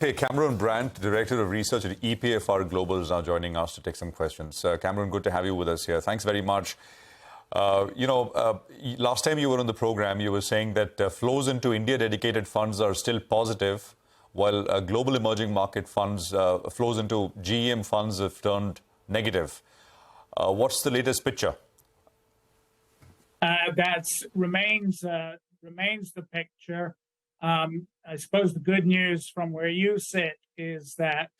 Hey, Cameron Brandt, Director of Research at EPFR Global, is now joining us to take some questions. Cameron, good to have you with us here. Thanks very much. Last time you were on the program, you were saying that flows into India-dedicated funds are still positive, while global emerging market funds, flows into GEM funds have turned negative. What's the latest picture? That remains the picture. I suppose the good news from where you sit is that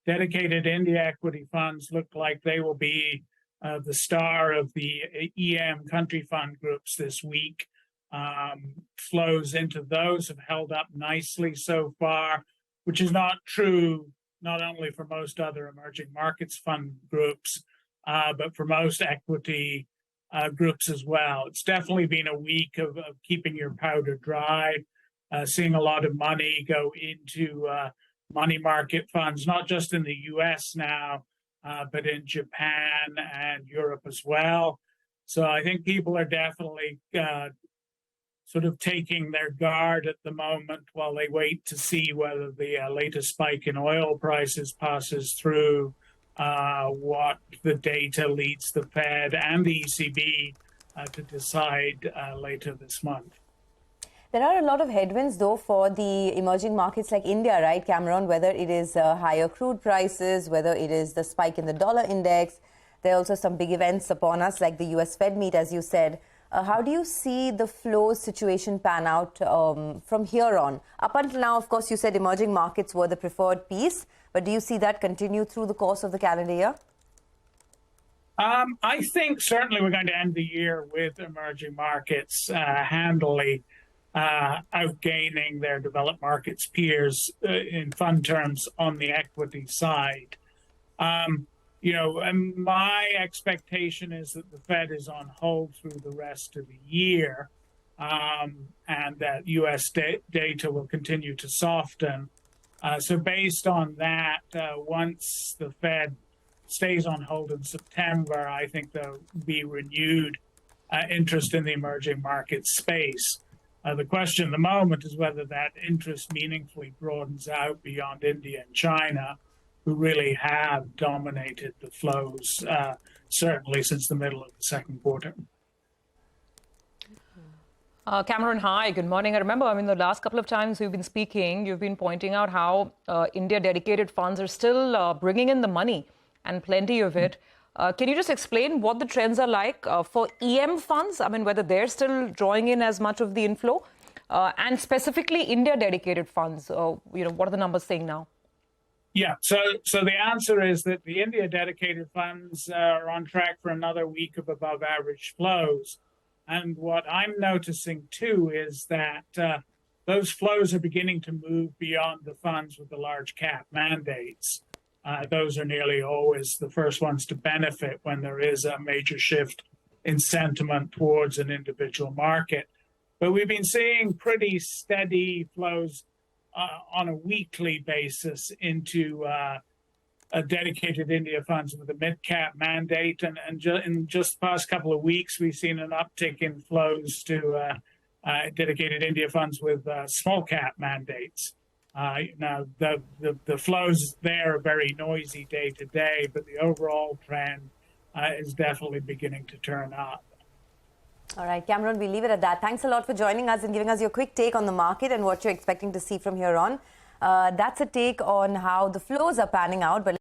dedicated India equity funds look like they will be the star of the EM country fund groups this week. Flows into those have held up nicely so far, which is not true not only for most other emerging markets fund groups, but for most equity groups as well. It's definitely been a week of keeping your powder dry. Seeing a lot of money go into money market funds, not just in the US now, but in Japan and Europe as well. So I think people are definitely sort of taking their guard at the moment while they wait to see whether the latest spike in oil prices passes through, what the data leads the Fed and the ECB to decide later this month. There are a lot of headwinds, though, for the emerging markets like India, right, Cameron? Whether it is higher crude prices, whether it is the spike in the dollar index. There are also some big events upon us, like the US Fed meet, as you said. How do you see the flows situation pan out from here on? Up until now, of course, you said emerging markets were the preferred piece, but do you see that continue through the course of the calendar year? I think certainly we're going to end the year with emerging markets handily outgaining their developed markets peers in fund terms on the equity side. And my expectation is that the Fed is on hold through the rest of the year, and that U.S. data will continue to soften. So based on that, once the Fed stays on hold in September, I think there'll be renewed interest in the emerging market space. The question at the moment is whether that interest meaningfully broadens out beyond India and China, who really have dominated the flows, certainly since the middle of the second quarter. Cameron, hi, good morning. I remember, the last couple of times we've been speaking, you've been pointing out how India-dedicated funds are still bringing in the money, and plenty of it. Can you just explain what the trends are like for EM funds? Whether they're still drawing in as much of the inflow, and specifically India-dedicated funds. What are the numbers saying now? Yeah, so the answer is that the India-dedicated funds are on track for another week of above-average flows. And what I'm noticing, too, is that those flows are beginning to move beyond the funds with the large cap mandates. Those are nearly always the first ones to benefit when there is a major shift in sentiment towards an individual market. But we've been seeing pretty steady flows on a weekly basis into dedicated India funds with a mid-cap mandate. And in just the past couple of weeks, we've seen an uptick in flows to dedicated India funds with small-cap mandates. Now, the flows there are very noisy day to day, but the overall trend is definitely beginning to turn up. All right, Cameron, we'll leave it at that. Thanks a lot for joining us and giving us your quick take on the market and what you're expecting to see from here on. That's a take on how the flows are panning out. But